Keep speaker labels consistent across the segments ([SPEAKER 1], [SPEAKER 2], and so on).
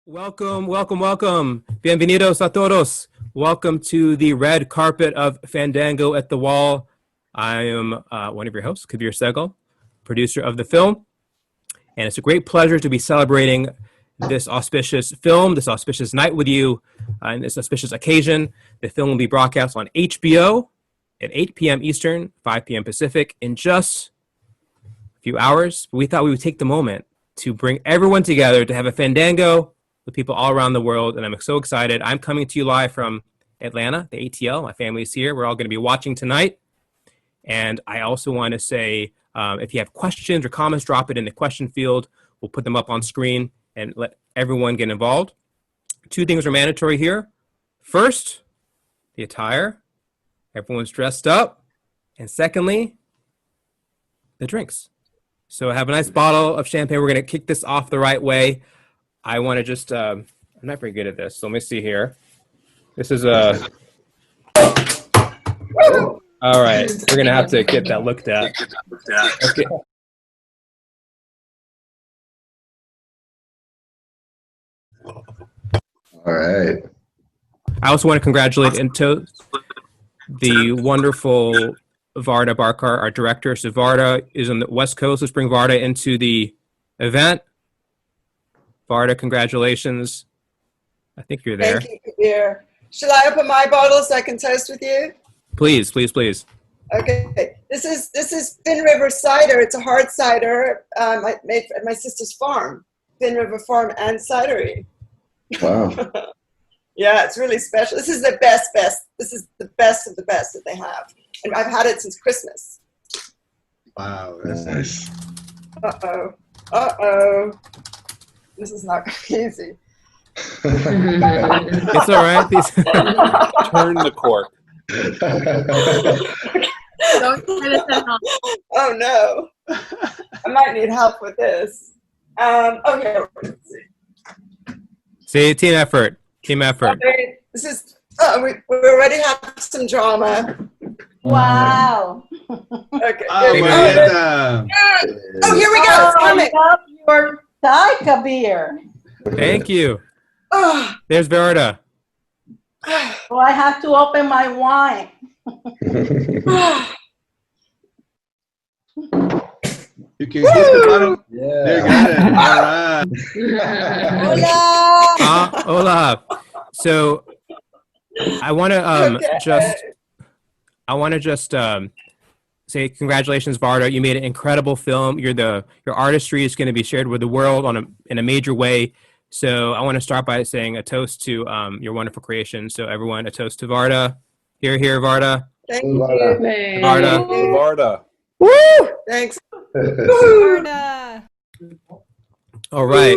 [SPEAKER 1] Welcome, welcome, welcome. Bienvenidos a todos. Welcome to the red carpet of Fandango at the Wall. I am one of your hosts, Kabir Segal, producer of the film. And it's a great pleasure to be celebrating this auspicious film, this auspicious night with you, and this auspicious occasion. The film will be broadcast on HBO at 8 p.m. Eastern, 5 p.m. Pacific in just a few hours. But we thought we would take the moment to bring everyone together to have a Fandango with people all around the world, and I'm so excited. I'm coming to you live from Atlanta, the ATL. My family's here. We're all going to be watching tonight. And I also want to say, if you have questions or comments, drop it in the question field. We'll put them up on screen and let everyone get involved. Two things are mandatory here. First, the attire. Everyone's dressed up. And secondly, the drinks. So have a nice bottle of champagne. We're going to kick this off the right way. I want to just, I'm not very good at this, so let me see here. This is a, all right, we're going to have to get that looked at. Okay.
[SPEAKER 2] All right.
[SPEAKER 1] I also want to congratulate and toast the wonderful Varda Barkar, our director. So Varda is on the West Coast. Let's bring Varda into the event. Varda, congratulations. I think you're there.
[SPEAKER 3] Thank you, Kabir. Shall I open my bottle so I can toast with you?
[SPEAKER 1] Please, please, please.
[SPEAKER 3] Okay. This is Thin River cider. It's a hard cider I made at my sister's farm, Thin River Farm and Cidery.
[SPEAKER 2] Wow.
[SPEAKER 3] Yeah, it's really special. This is the best. This is the best of the best that they have. And I've had it since Christmas.
[SPEAKER 2] Wow, that's nice.
[SPEAKER 3] Uh-oh. This is not easy.
[SPEAKER 1] It's all right.
[SPEAKER 4] Turn the cork.
[SPEAKER 3] Oh no. I might need help with this. Okay, let's see.
[SPEAKER 1] See, team effort. Team effort.
[SPEAKER 3] Okay, this is, we already have some drama.
[SPEAKER 5] Wow.
[SPEAKER 3] Okay.
[SPEAKER 2] Oh,
[SPEAKER 3] Here we go.
[SPEAKER 2] Marietta.
[SPEAKER 3] Oh, here we go. It's
[SPEAKER 5] I
[SPEAKER 3] coming.
[SPEAKER 5] love your tie, Kabir.
[SPEAKER 1] Thank you.
[SPEAKER 3] Oh.
[SPEAKER 1] There's Varda.
[SPEAKER 5] So I have to open my wine.
[SPEAKER 2] You can get the bottle. Yeah. There, got it. All right.
[SPEAKER 3] Hola.
[SPEAKER 1] Hola. So I want to just say congratulations, Varda. You made an incredible film. Your artistry is going to be shared with the world in a major way. So I want to start by saying a toast to your wonderful creation. So everyone, a toast to Varda. Here, Varda.
[SPEAKER 3] Thank you.
[SPEAKER 1] Varda.
[SPEAKER 4] Varda.
[SPEAKER 3] Woo! Thanks.
[SPEAKER 6] Varda.
[SPEAKER 1] All right.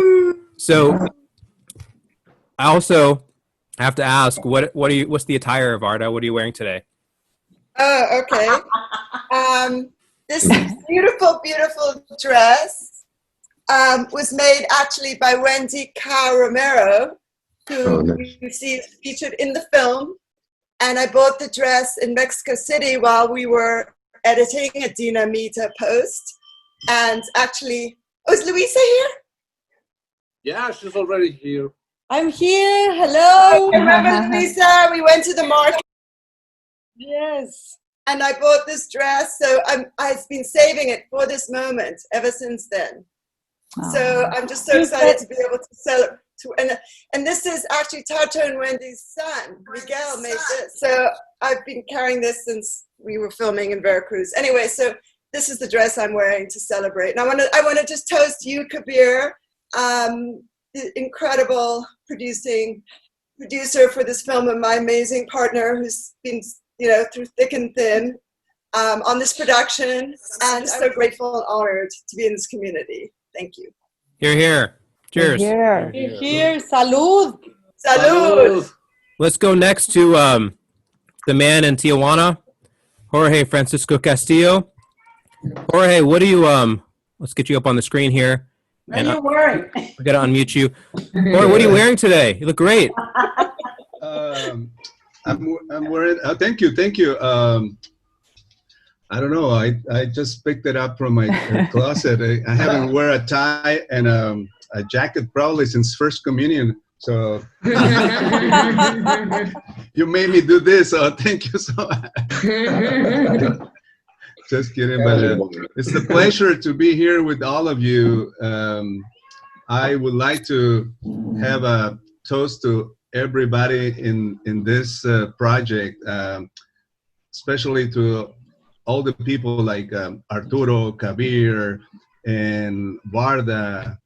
[SPEAKER 1] So I also have to ask, what's the attire, Varda? What are you wearing today?
[SPEAKER 3] Oh, okay. This beautiful dress was made actually by Wendy Cow Romero, who you see is featured in the film. And I bought the dress in Mexico City while we were editing a Dinamita post. And actually, is Luisa here?
[SPEAKER 4] Yeah, she's already here.
[SPEAKER 3] I'm here. Hello. Remember, Luisa? We went to the market. Yes. And I bought this dress, so I've been saving it for this moment ever since then. So I'm just so excited to be able to celebrate. And this is actually Tato and Wendy's son. Miguel made this. So I've been carrying this since we were filming in Veracruz. Anyway, so this is the dress I'm wearing to celebrate. And I want to just toast you, Kabir, the incredible producer for this film, and my amazing partner who's been, through thick and thin on this production. And I'm so grateful and honored to be in this community. Thank you.
[SPEAKER 1] Here. Cheers.
[SPEAKER 5] Here. Salud.
[SPEAKER 3] Salud.
[SPEAKER 1] Let's go next to the man in Tijuana, Jorge Francisco Castillo. Jorge, what do you let's get you up on the screen here.
[SPEAKER 5] What are you wearing?
[SPEAKER 1] We gotta unmute you. Jorge, what are you wearing today? You look great.
[SPEAKER 2] I'm wearing. Thank you. I don't know. I just picked it up from my closet. I haven't wear a tie, and a jacket probably since First Communion. So you made me do this, so thank you so much. Just kidding, but it's a pleasure to be here with all of you. I would like to have a toast to everybody in this project, especially to all the people like Arturo, Kabir, and Varda,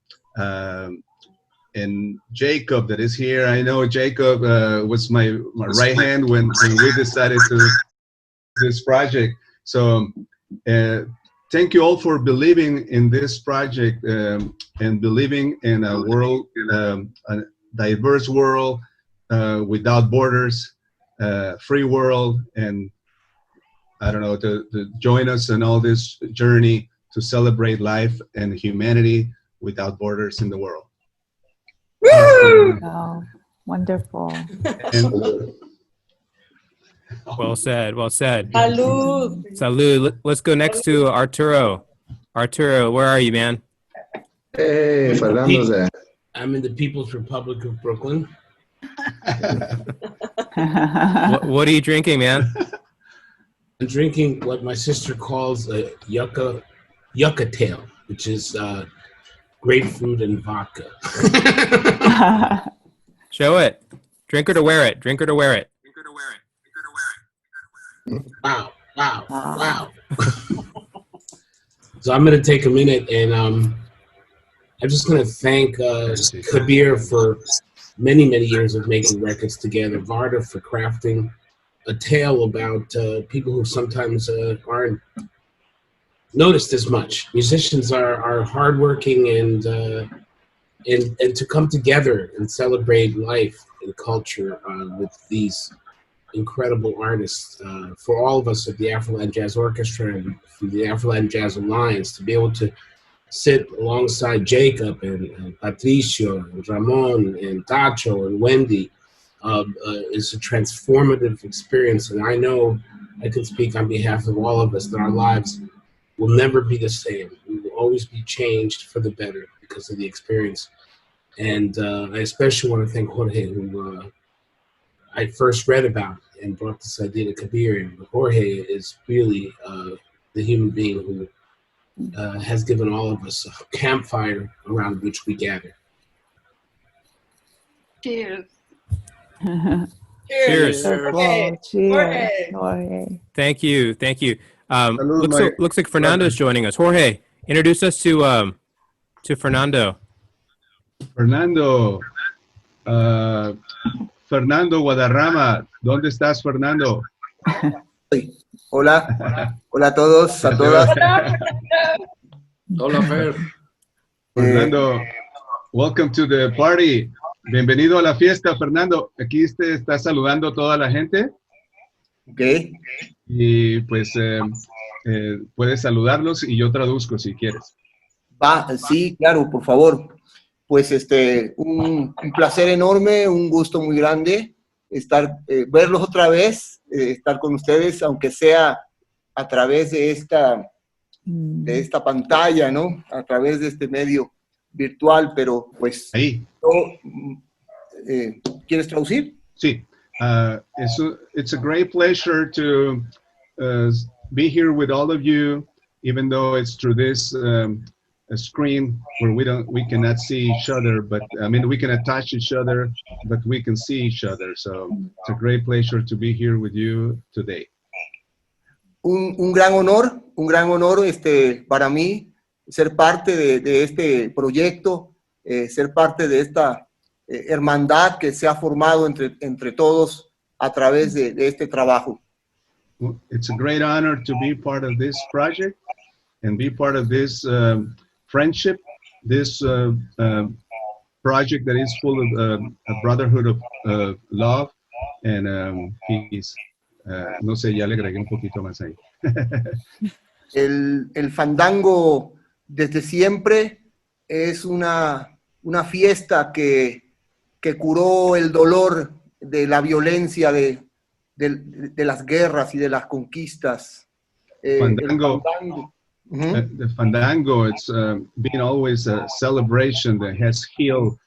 [SPEAKER 2] and Jacob that is here. I know Jacob was my right hand when we decided to this project. So thank you all for believing in this project and believing in a world, a diverse world without borders, free world, and I don't know, to join us in all this journey to celebrate life and humanity without borders in the world.
[SPEAKER 3] Woo!
[SPEAKER 7] Wow, wonderful.
[SPEAKER 2] And,
[SPEAKER 1] Well said. Well said.
[SPEAKER 3] Salud.
[SPEAKER 1] Salud. Let's go next to Arturo. Arturo, where are you, man?
[SPEAKER 8] Hey, Fernando's there.
[SPEAKER 9] I'm in the People's Republic of Brooklyn.
[SPEAKER 1] What are you drinking, man?
[SPEAKER 9] I'm drinking what my sister calls a yucca tail, which is grapefruit and vodka.
[SPEAKER 1] Show it. Drink her to wear it. Drink her to wear it.
[SPEAKER 9] Wow. So I'm going to take a minute and I'm just going to thank Kabir for many, many years of making records together, Varda for crafting a tale about people who sometimes aren't noticed as much. Musicians are hardworking and to come together and celebrate life and culture with these incredible artists. For all of us at the Afroland Jazz Orchestra and from the Afroland Jazz Alliance to be able to sit alongside Jacob and Patricio and Ramon and Tacho and Wendy is a transformative experience. And I know I can speak on behalf of all of us that our lives will never be the same. We will always be changed for the better because of the experience. And I especially want to thank Jorge, who I first read about and brought this idea to Kabir. And Jorge is really the human being who has given all of us a campfire around which we gather.
[SPEAKER 6] Cheers.
[SPEAKER 1] Cheers.
[SPEAKER 7] Wonderful. Cheers. Jorge.
[SPEAKER 1] Thank you. Thank you.
[SPEAKER 2] Salud,
[SPEAKER 1] Looks like Fernando's joining us. Jorge, introduce us to Fernando.
[SPEAKER 2] Fernando, Fernando Guadarrama, ¿dónde estás, Fernando?
[SPEAKER 8] Hola, hola a todos, a todas.
[SPEAKER 9] Hola, Fer.
[SPEAKER 2] Fernando, welcome to the party. Bienvenido a la fiesta, Fernando. Aquí está saludando a toda la gente.
[SPEAKER 8] Ok.
[SPEAKER 2] Y pues puedes saludarlos y yo traduzco si quieres.
[SPEAKER 8] Va, sí, claro, por favor. Pues un placer enorme, un gusto muy grande verlos otra vez, estar con ustedes, aunque sea a través de esta pantalla, ¿no? A través de este medio virtual, pero pues...
[SPEAKER 2] Ahí.
[SPEAKER 8] ¿Quieres traducir?
[SPEAKER 2] Sí. It's a great pleasure to be here with all of you, even though it's through this a screen where we cannot see each other, but I mean we can attach each other, but we can see each other. So it's a great pleasure to be here with you today.
[SPEAKER 8] Un gran honor para mí ser parte de este proyecto, ser parte de esta hermandad que se ha formado entre todos a través de este trabajo.
[SPEAKER 2] It's a great honor to be part of this project and be part of this friendship, this project that is full of a brotherhood of love and peace. No sé, ya le agregué un poquito más ahí.
[SPEAKER 8] El Fandango desde siempre es una fiesta que curó el dolor de la violencia de las guerras y de las conquistas.
[SPEAKER 2] Fandango. The Fandango, it's been always a celebration that has healed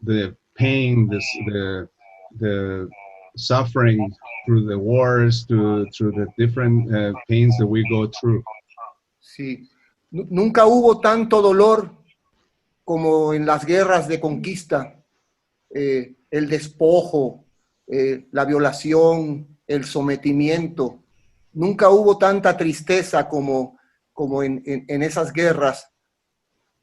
[SPEAKER 2] the pain, the suffering through the wars, through the different pains that we go through.
[SPEAKER 8] Sí. Nunca hubo tanto dolor como en las guerras de conquista, el despojo, la violación, el sometimiento. Nunca hubo tanta tristeza como en esas guerras.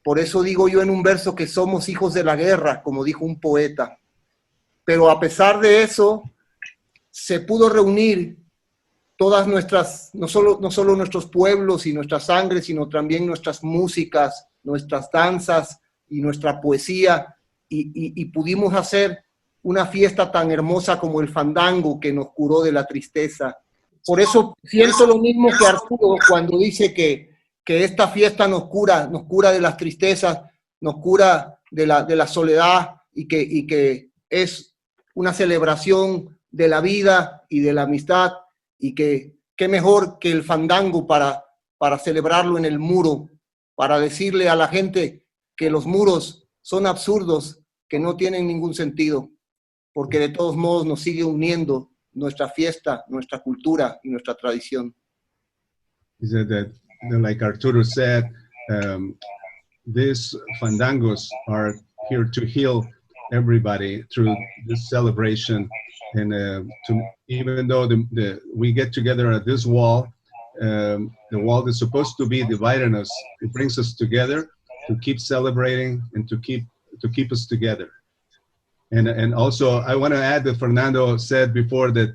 [SPEAKER 8] Por eso digo yo en un verso que somos hijos de la guerra, como dijo un poeta. Pero a pesar de eso, se pudo reunir todas nuestras, no solo nuestros pueblos y nuestra sangre, sino también nuestras músicas, nuestras danzas y nuestra poesía, y pudimos hacer una fiesta tan hermosa como el Fandango que nos curó de la tristeza. Por eso siento lo mismo que Arturo cuando dice que esta fiesta nos cura de las tristezas, nos cura de la soledad y que es una celebración de la vida y de la amistad, y que qué mejor que el Fandango para celebrarlo en el muro, para decirle a la gente que los muros son absurdos, que no tienen ningún sentido, porque de todos modos nos sigue uniendo nuestra fiesta, nuestra cultura y nuestra tradición.
[SPEAKER 2] He said that, like Arturo said, these fandangos are here to heal everybody through this celebration, and even though we get together at this wall, the wall that's supposed to be dividing us, it brings us together to keep celebrating and to keep us together. And also, I want to add that Fernando said before that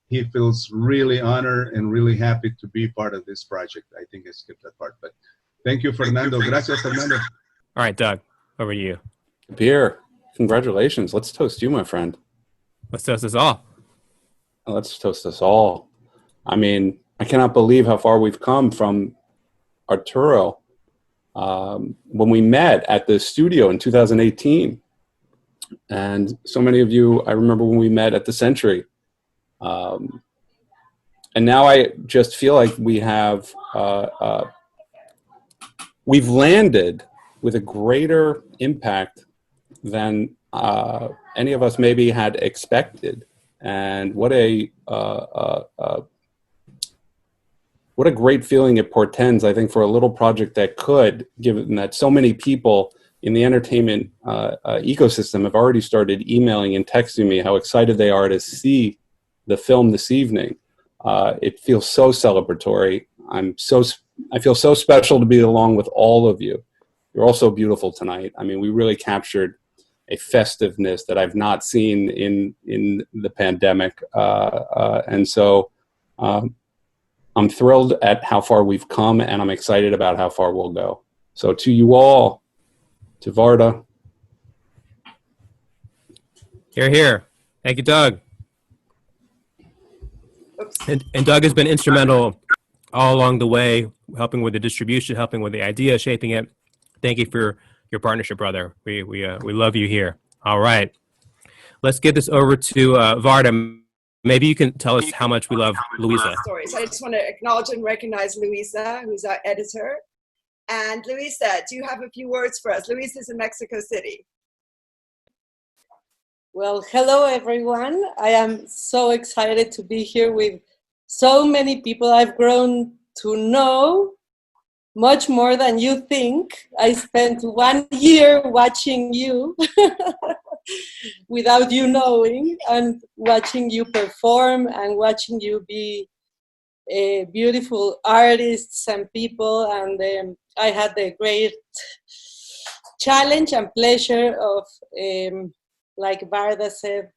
[SPEAKER 2] he feels really honored and really happy to be part of this project. I think I skipped that part, but thank you, Fernando. Gracias, Fernando.
[SPEAKER 1] All right, Doug, over to you.
[SPEAKER 4] Beer. Congratulations. Let's toast you, my friend.
[SPEAKER 1] Let's toast us all.
[SPEAKER 4] Let's toast us all. I mean, I cannot believe how far we've come from Arturo. When we met at the studio in 2018, and so many of you, I remember when we met at the Century. And now I just feel like we have, we've landed with a greater impact than any of us maybe had expected. And what a great feeling it portends, I think, for a little project that could, given that so many people in the entertainment ecosystem have already started emailing and texting me how excited they are to see the film this evening. It feels so celebratory. I feel so special to be along with all of you. You're all so beautiful tonight. I mean, we really captured a festiveness that I've not seen in the pandemic. And so I'm thrilled at how far we've come, and I'm excited about how far we'll go. So to you all, to Varda.
[SPEAKER 1] Here, here. Thank you, Doug. And Doug has been instrumental all along the way, helping with the distribution, helping with the idea, shaping it. Thank you for your partnership, brother. We love you here. All right. Let's get this over to Varda. Maybe you can tell us how much we love Luisa.
[SPEAKER 3] Stories. I just want to acknowledge and recognize Luisa, who's our editor. And Luisa, do you have a few words for us? Luisa's in Mexico City.
[SPEAKER 5] Well, hello, everyone. I am so excited to be here with so many people I've grown to know, much more than you think. I spent 1 year watching you without you knowing, and watching you perform and watching you be beautiful artists and people. And I had the great challenge and pleasure of, like Varda said,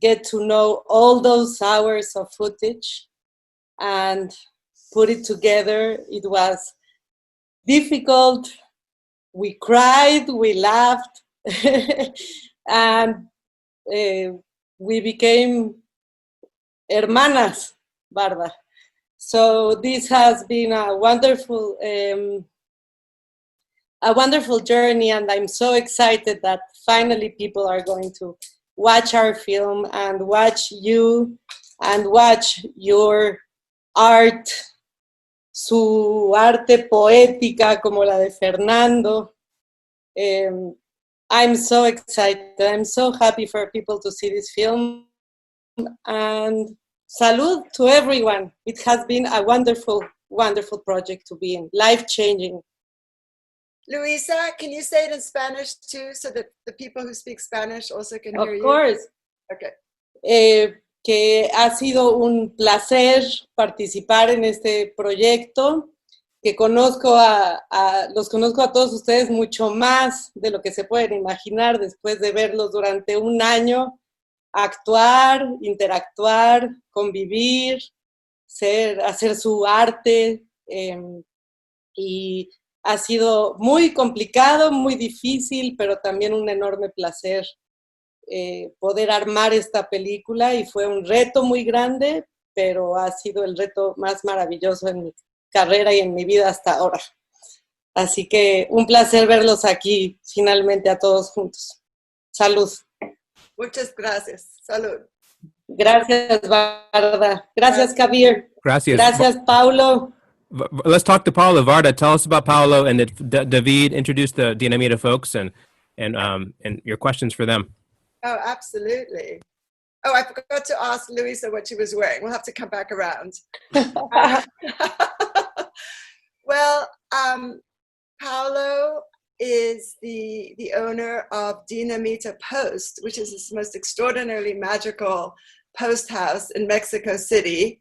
[SPEAKER 5] get to know all those hours of footage and put it together. It was difficult. We cried, we laughed, and we became hermanas, Varda. So this has been a wonderful journey, and I'm so excited that finally people are going to watch our film and watch you and watch your art su arte poética como la de Fernando. I'm so excited. I'm so happy for people to see this film. And salud to everyone. It has been a wonderful, wonderful project to be in, life-changing.
[SPEAKER 3] Luisa, can you say it in Spanish too, so that the people who speak Spanish also can hear you?
[SPEAKER 5] Of course.
[SPEAKER 3] Okay.
[SPEAKER 5] Que ha sido un placer participar en este proyecto, que los conozco a todos ustedes mucho más de lo que se pueden imaginar después de verlos durante un año, actuar, interactuar, convivir, hacer su arte, y ha sido muy complicado, muy difícil, pero también un enorme placer poder armar esta película, y fue un reto muy grande, pero ha sido el reto más maravilloso en mi carrera y en mi vida hasta ahora. Así que un placer verlos aquí finalmente a todos juntos. Salud.
[SPEAKER 3] Muchas gracias. Salud.
[SPEAKER 5] Gracias, Varda. Gracias, Kabir.
[SPEAKER 1] Gracias.
[SPEAKER 5] Gracias, Paulo.
[SPEAKER 1] Let's talk to Paulo. Varda, tell us about Paulo, and David, introduce the Dinamita folks and your questions for them.
[SPEAKER 3] Oh, absolutely. Oh, I forgot to ask Luisa what she was wearing. We'll have to come back around. Well, Paulo is the owner of Dinamita Post, which is this most extraordinarily magical post house in Mexico City.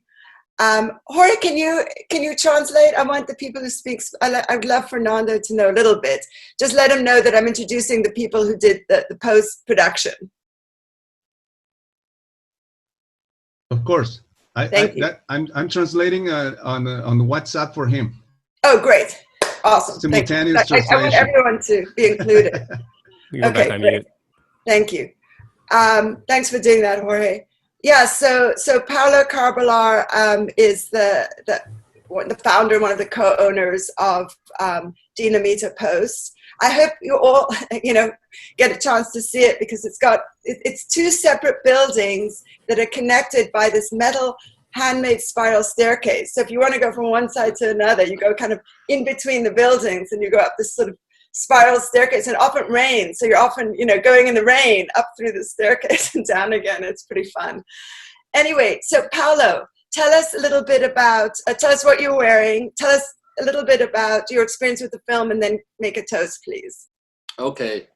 [SPEAKER 3] Jorge, can you translate? I want the people who speak, I would love Fernando to know a little bit. Just let him know that I'm introducing the people who did the post-production.
[SPEAKER 2] Of course.
[SPEAKER 3] Thank you.
[SPEAKER 2] I'm translating on the WhatsApp for him.
[SPEAKER 3] Oh, great. Awesome.
[SPEAKER 2] Simultaneous translation.
[SPEAKER 3] I want everyone to be included. Okay, great. Thank you. Thanks for doing that, Jorge. Yeah, so Paulo Carbalar is the founder and one of the co-owners of Dinamita Post. I hope you all, get a chance to see it, because it's two separate buildings that are connected by this metal handmade spiral staircase. So if you want to go from one side to another, you go kind of in between the buildings, and you go up this sort of spiral staircase, and often rains. So you're often, going in the rain up through the staircase and down again. It's pretty fun. Anyway, so Paulo, tell us a little bit about, tell us what you're wearing. Tell us a little bit about your experience with the film, and then make a toast, please.
[SPEAKER 10] Okay.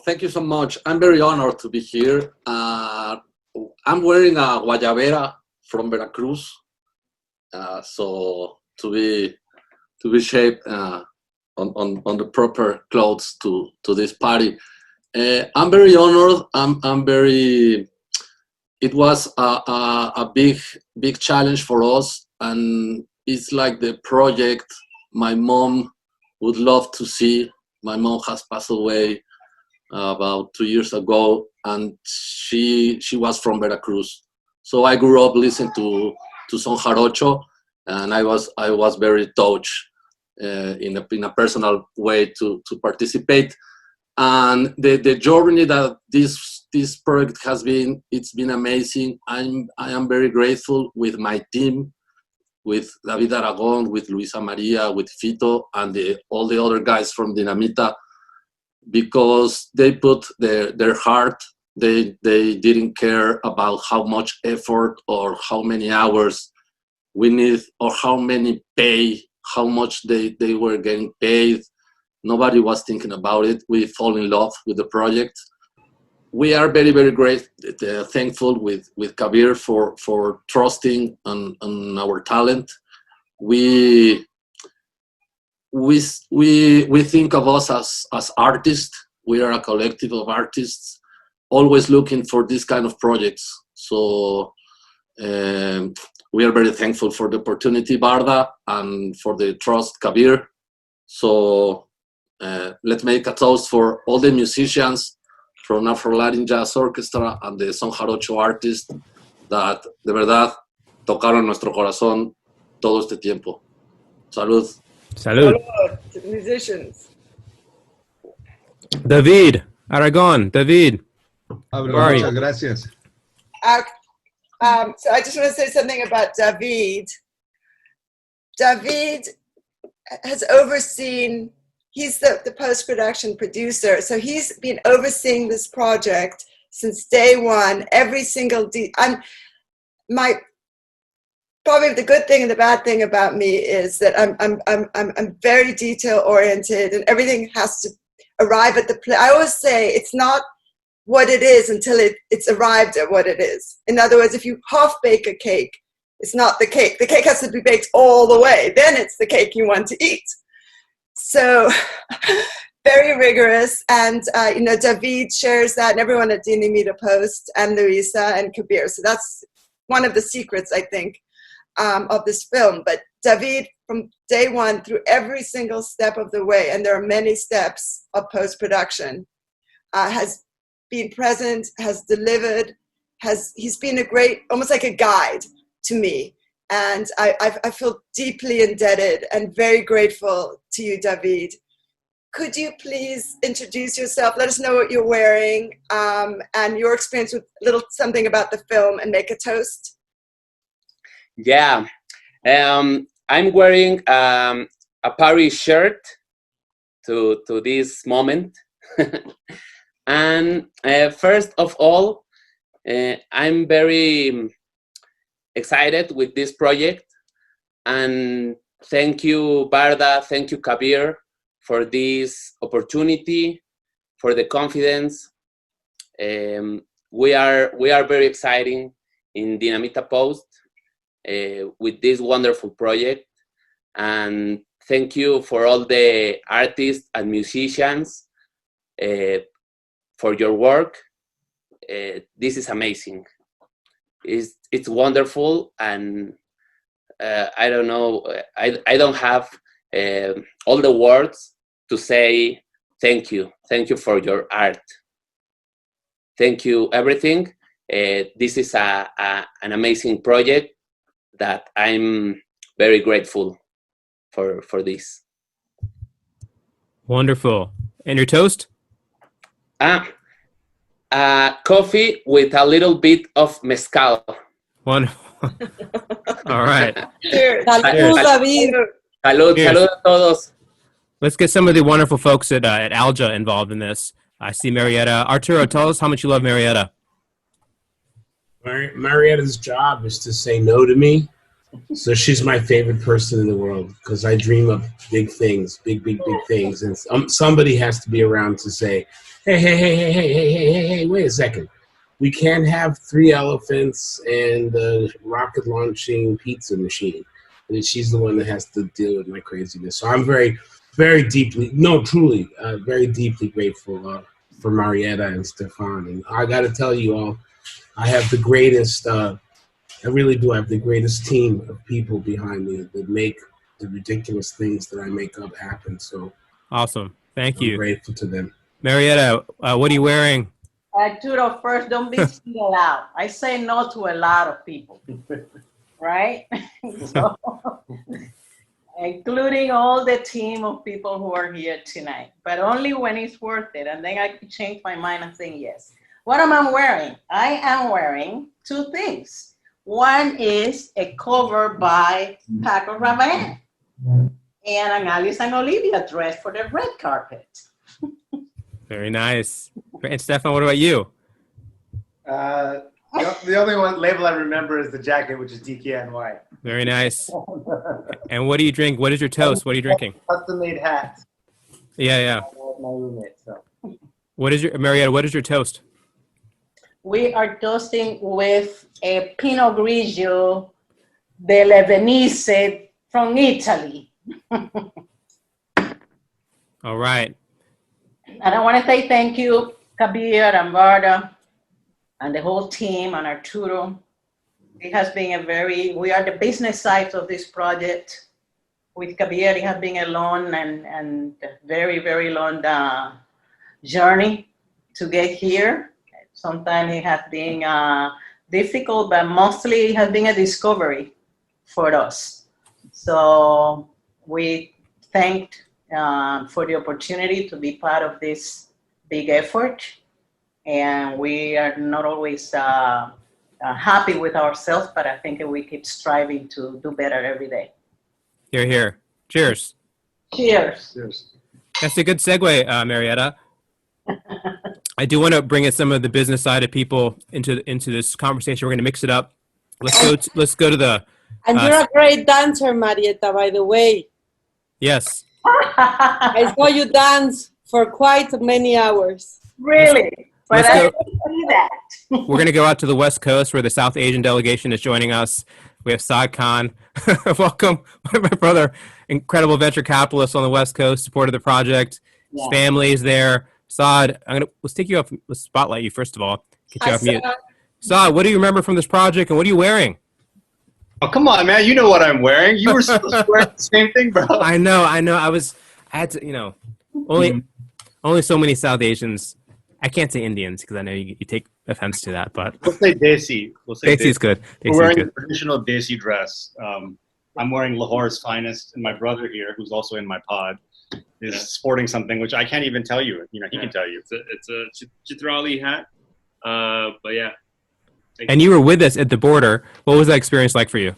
[SPEAKER 10] Thank you so much. I'm very honored to be here. I'm wearing a guayabera from Veracruz, so to be shaped on the proper clothes to this party. I'm very honored. I'm very. It was a big challenge for us, and it's like the project my mom would love to see. My mom has passed away about 2 years ago, and she was from Veracruz. So I grew up listening to Son Jarocho, and I was very touched in a personal way to participate. And the journey that this project has been, it's been amazing. I am very grateful with my team, with David Aragon, with Luisa Maria, with Fito, and all the other guys from Dinamita, because they put their heart. They didn't care about how much effort or how many hours we need or how much they were getting paid. Nobody was thinking about it. We fall in love with the project. We are very, very thankful with Kabir for trusting on our talent. We think of us as artists. We are a collective of artists, always looking for this kind of projects. So we are very thankful for the opportunity, Varda, and for the trust, Kabir. So let's make a toast for all the musicians from Afro-Latin Jazz Orchestra and the Son Jarocho artists that de verdad tocaron nuestro corazón todo este tiempo. Salud.
[SPEAKER 1] Salud.
[SPEAKER 3] To the musicians.
[SPEAKER 1] David Aragon. David.
[SPEAKER 2] Muchas gracias.
[SPEAKER 3] So I just want to say something about David. David has overseen, he's the post-production producer, so he's been overseeing this project since day one, every single probably the good thing and the bad thing about me is that I'm very detail oriented, and everything has to arrive at the plate. I always say it's not what it is until it's arrived at what it is. In other words, if you half bake a cake, it's not the cake. The cake has to be baked all the way. Then it's the cake you want to eat. So very rigorous. And, David shares that, and everyone at Dini Media Post, and Luisa and Kabir. So that's one of the secrets, I think, of this film. But David, from day one, through every single step of the way, and there are many steps of post-production, has been present, has delivered, he's been a great, almost like a guide to me. And I feel deeply indebted and very grateful to you, David. Could you please introduce yourself? Let us know what you're wearing, and your experience with something about the film, and make a toast.
[SPEAKER 11] Yeah, I'm wearing a Paris shirt to this moment. And first of all, I'm very excited with this project, and thank you, Barda, thank you, Kabir, for this opportunity, for the confidence. We are very exciting in Dinamita Post with this wonderful project, and thank you for all the artists and musicians for your work. This is amazing. It's wonderful, and I don't know, I don't have all the words to say thank you. Thank you for your art. Thank you, everything. This is an amazing project that I'm very grateful for this.
[SPEAKER 1] Wonderful. And your toast?
[SPEAKER 11] Coffee with a little bit of mezcal.
[SPEAKER 1] Wonderful. All right.
[SPEAKER 3] Cheers.
[SPEAKER 5] Salud, David.
[SPEAKER 11] Salud, salud a todos.
[SPEAKER 1] Let's get some of the wonderful folks at Alja involved in this. I see Marietta. Arturo, tell us how much you love Marietta.
[SPEAKER 9] Marietta's job is to say no to me. So she's my favorite person in the world because I dream of big things, big things. And somebody has to be around to say, hey, wait a second. We can't have 3 elephants and a rocket launching pizza machine. And she's the one that has to deal with my craziness. So I'm very, very deeply, truly, very deeply grateful for Marietta and Stefan. And I got to tell you all, I have the greatest, I really do have the greatest team of people behind me that make the ridiculous things that I make up happen. So
[SPEAKER 1] awesome. Thank you.
[SPEAKER 9] I'm grateful to them.
[SPEAKER 1] Marietta, what are you wearing?
[SPEAKER 12] Arturo, first, don't be singled out. I say no to a lot of people, right? So, including all the team of people who are here tonight, but only when it's worth it. And then I could change my mind and say yes. What am I wearing? I am wearing 2 things. One is a cover by Paco Rabanne and an Alice and Olivia dress for the red carpet.
[SPEAKER 1] Very nice. And Stefan, what about you?
[SPEAKER 13] The only label I remember is the jacket, which is DKNY.
[SPEAKER 1] Very nice. And what do you drink? What is your toast? What are you drinking?
[SPEAKER 13] Custom-made hat.
[SPEAKER 1] Yeah.
[SPEAKER 13] My roommate. So.
[SPEAKER 1] Marietta, what is your toast?
[SPEAKER 12] We are toasting with a Pinot Grigio delle Venise from Italy.
[SPEAKER 1] All right.
[SPEAKER 12] And I want to say thank you, Kabir and Varda, and the whole team, and Arturo. It has been we are the business side of this project. With Kabir, it has been a long and very, very long journey to get here. Sometimes it has been difficult, but mostly it has been a discovery for us. So we thanked for the opportunity to be part of this big effort. And we are not always happy with ourselves, but I think we keep striving to do better every day.
[SPEAKER 1] Here, here. Cheers.
[SPEAKER 12] Cheers.
[SPEAKER 2] Cheers.
[SPEAKER 1] That's a good segue, Marietta. I do want to bring in some of the business side of people into this conversation. We're going to mix it up. Let's go to the.
[SPEAKER 5] And you're a great dancer, Marietta, by the way.
[SPEAKER 1] Yes.
[SPEAKER 5] I saw you dance for quite many hours.
[SPEAKER 12] Really? But I didn't see that.
[SPEAKER 1] We're going to go out to the West Coast where the South Asian delegation is joining us. We have Saad Khan. Welcome, my brother, incredible venture capitalist on the West Coast, supported the project. His family is there. Saad, let's take you off. Let's spotlight you first of all. Get you off mute. Saad, what do you remember from this project, and what are you wearing?
[SPEAKER 14] Oh, come on, man. You know what I'm wearing. You were supposed to wear the same thing, bro.
[SPEAKER 1] I know. I had to, only so many South Asians. I can't say Indians because I know you take offense to that, but
[SPEAKER 14] We'll say Desi.
[SPEAKER 1] Desi's good.
[SPEAKER 14] We're
[SPEAKER 1] Desi's
[SPEAKER 14] wearing
[SPEAKER 1] good.
[SPEAKER 14] a traditional Desi dress. I'm wearing Lahore's finest, and my brother here, who's also in my pod, is sporting something which I can't even tell you. He can tell you.
[SPEAKER 15] It's a Chitrali hat. But yeah.
[SPEAKER 1] And you were with us at the border. What was that experience like for you?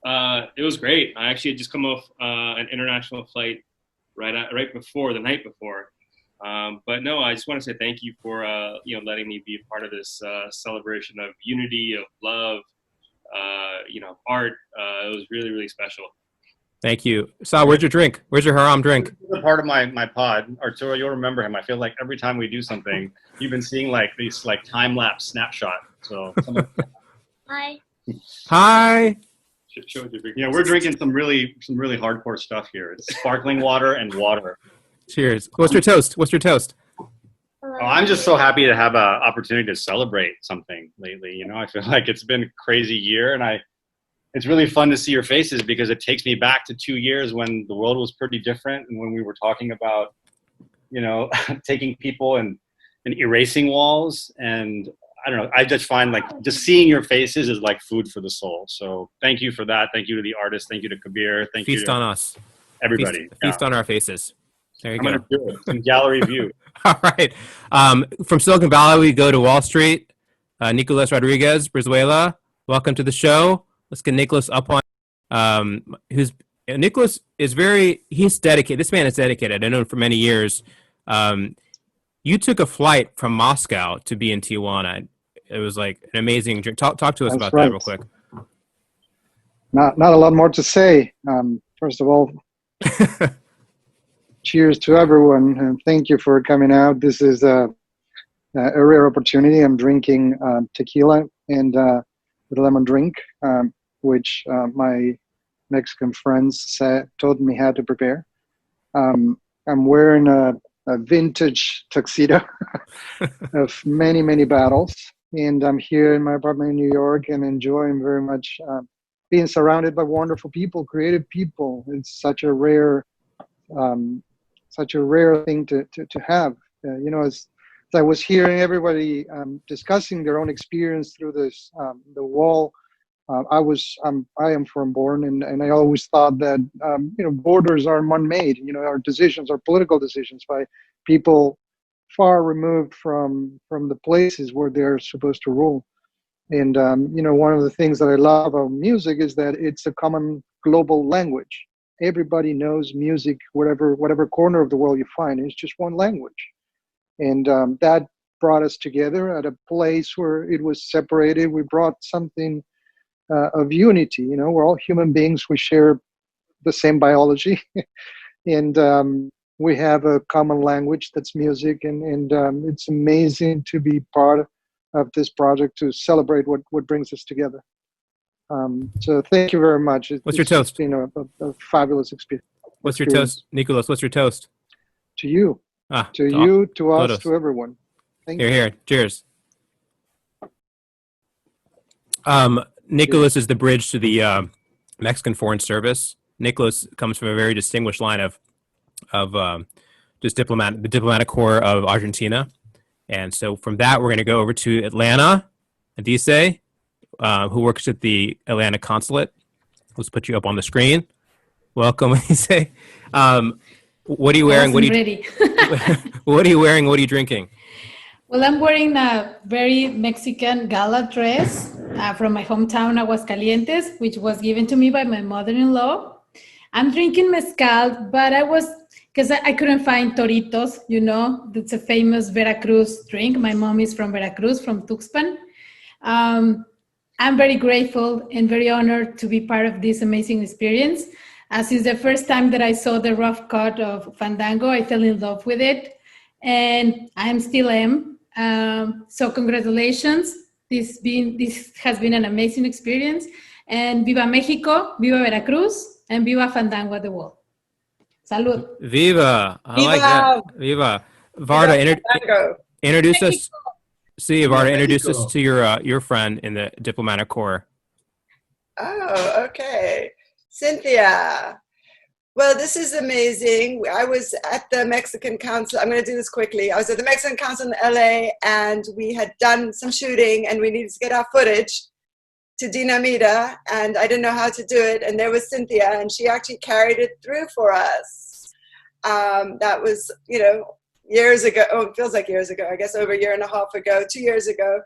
[SPEAKER 15] It was great. I actually had just come off an international flight the night before. But no, I just want to say thank you for letting me be a part of this celebration of unity, of love, art. It was really, really special.
[SPEAKER 1] Thank you. Saad, where's your drink? Where's your haram drink?
[SPEAKER 14] This is a part of my pod. Arturo, you'll remember him. I feel like every time we do something, you've been seeing like these time-lapse snapshot. So
[SPEAKER 16] Hi.
[SPEAKER 1] Hi.
[SPEAKER 14] Yeah, we're drinking some really hardcore stuff here. It's sparkling water and water.
[SPEAKER 1] Cheers. What's your toast?
[SPEAKER 14] Oh, I'm just so happy to have an opportunity to celebrate something lately. I feel like it's been a crazy year, and it's really fun to see your faces because it takes me back to 2 years when the world was pretty different and when we were talking about, taking people and erasing walls. And I don't know, I just find like just seeing your faces is like food for the soul. So thank you for that. Thank you to the artists. Thank you to Kabir. Thank you
[SPEAKER 1] Feast
[SPEAKER 14] to
[SPEAKER 1] on us.
[SPEAKER 14] Everybody.
[SPEAKER 1] Feast on our faces. There you
[SPEAKER 14] I'm
[SPEAKER 1] go.
[SPEAKER 14] gonna do it. Some gallery view.
[SPEAKER 1] All right. From Silicon Valley, we go to Wall Street. Nicolas Rodriguez, Brizuela, welcome to the show. Let's get Nicolas up on. Nicolas is he's dedicated. This man is dedicated. I know him for many years. You took a flight from Moscow to be in Tijuana. It was like an amazing trip. Talk to us about that real quick.
[SPEAKER 17] Not a lot more to say. First of all, cheers to everyone, and thank you for coming out. This is a rare opportunity. I'm drinking tequila and with a lemon drink, which my Mexican friends told me how to prepare. I'm wearing a vintage tuxedo of many battles, and I'm here in my apartment in New York and enjoying very much being surrounded by wonderful people, creative people. It's such a rare thing to have. As I was hearing everybody discussing their own experience through this the wall, I am foreign-born, and I always thought that borders are man-made. Our decisions, our political decisions, by people far removed from the places where they're supposed to rule. And one of the things that I love about music is that it's a common global language. Everybody knows music, whatever corner of the world you find. It's just one language, and that brought us together at a place where it was separated. We brought something of unity. We're all human beings. We share the same biology, and we have a common language that's music. And it's amazing to be part of this project to celebrate what brings us together. So thank you very much.
[SPEAKER 1] What's your toast?
[SPEAKER 17] It's been a fabulous experience.
[SPEAKER 1] What's your toast, Nicolas? What's your toast?
[SPEAKER 17] To you, to you, to us, to everyone. Thank you.
[SPEAKER 1] Here. Cheers. Nicolas is the bridge to the Mexican Foreign Service. Nicolas comes from a very distinguished line of the diplomatic corps of Argentina. And so from that, we're going to go over to Atlanta, Adise, who works at the Atlanta consulate. Let's put you up on the screen. Welcome, Adise. What are you wearing? What are you wearing? What are you drinking?
[SPEAKER 6] Well, I'm wearing a very Mexican gala dress from my hometown, Aguascalientes, which was given to me by my mother-in-law. I'm drinking mezcal, but because I couldn't find Toritos, that's a famous Veracruz drink. My mom is from Veracruz, from Tuxpan. I'm very grateful and very honored to be part of this amazing experience. Since the first time that I saw the rough cut of Fandango, I fell in love with it, and I still am. So congratulations. This has been an amazing experience. And Viva Mexico, Viva Veracruz, and Viva Fandango at the Wall. Salud.
[SPEAKER 1] Viva. I like that. Viva. Varda, introduce us. See, Varda, introduce us to your friend in the diplomatic corps.
[SPEAKER 3] Oh, okay. Cynthia. Well, this is amazing. I was at the Mexican Council. I'm going to do this quickly. I was at the Mexican Council in LA, and we had done some shooting, and we needed to get our footage to Dinamita, and I didn't know how to do it. And there was Cynthia, and she actually carried it through for us. That was, years ago. Oh, it feels like years ago. I guess over a year and a half ago, 2 years ago.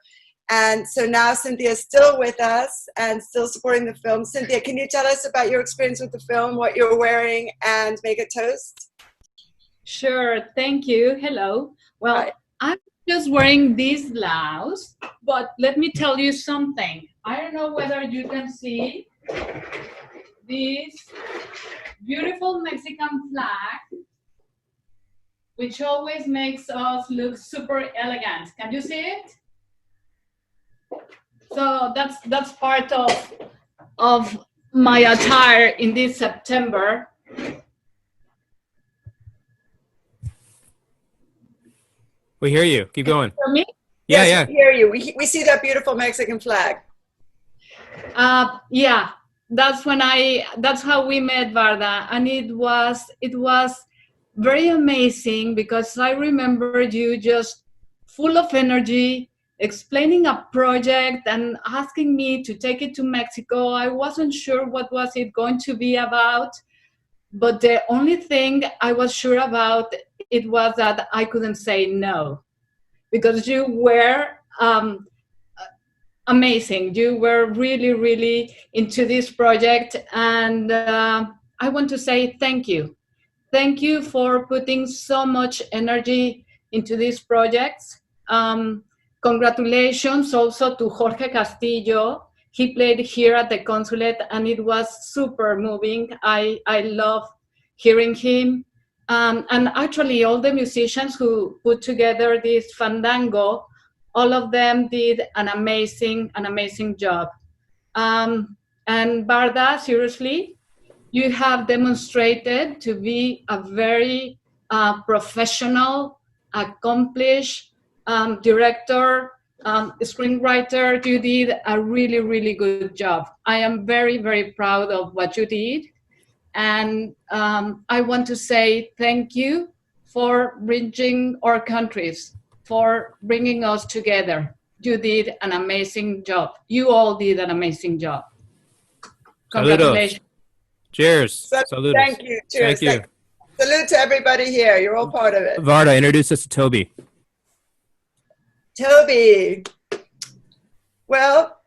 [SPEAKER 3] And so now Cynthia is still with us and still supporting the film. Cynthia, can you tell us about your experience with the film, what you're wearing, and make a toast?
[SPEAKER 6] Sure, thank you. Hello. Well, hi. I'm just wearing this blouse, but let me tell you something. I don't know whether you can see this beautiful Mexican flag, which always makes us look super elegant. Can you see it? So that's part of my attire in this September.
[SPEAKER 1] We hear you. Keep going.
[SPEAKER 6] For me?
[SPEAKER 3] Yes,
[SPEAKER 1] Yeah.
[SPEAKER 3] We hear you. We see that beautiful Mexican flag.
[SPEAKER 6] Yeah, that's how we met, Varda, and it was very amazing because I remember you just full of energy, explaining a project and asking me to take it to Mexico. I wasn't sure what was it going to be about, but the only thing I was sure about it was that I couldn't say no, because you were amazing. You were really, really into this project, and I want to say thank you. Thank you for putting so much energy into these projects. Congratulations also to Jorge Castillo. He played here at the consulate, and it was super moving. I love hearing him. And actually, all the musicians who put together this Fandango, all of them did an amazing job. And Varda, seriously, you have demonstrated to be a very professional, accomplished director, screenwriter. You did a really, really good job. I am very, very proud of what you did. And I want to say thank you for bridging our countries, for bringing us together. You did an amazing job. You all did an amazing job. Congratulations.
[SPEAKER 1] Cheers. Saludos.
[SPEAKER 3] Thank you. Cheers.
[SPEAKER 1] Thank you.
[SPEAKER 3] Salute to everybody here. You're all part of it.
[SPEAKER 1] Varda, introduce us to Toby.
[SPEAKER 3] Toby. Well,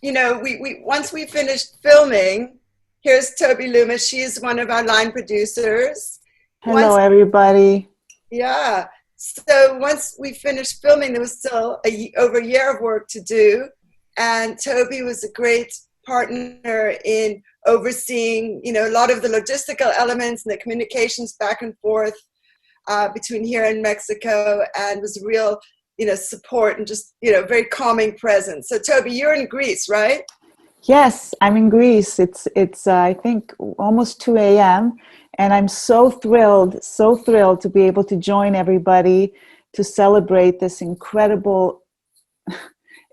[SPEAKER 3] we once we finished filming, here's Toby Loomis. She's one of our line producers.
[SPEAKER 7] Hello, everybody.
[SPEAKER 3] Yeah. So once we finished filming, there was still over a year of work to do. And Toby was a great partner in overseeing, a lot of the logistical elements and the communications back and forth between here and Mexico, and was real, support and just, very calming presence. So Toby, you're in Greece, right?
[SPEAKER 7] Yes, I'm in Greece. It's I think almost 2 a.m. and I'm so thrilled to be able to join everybody to celebrate this incredible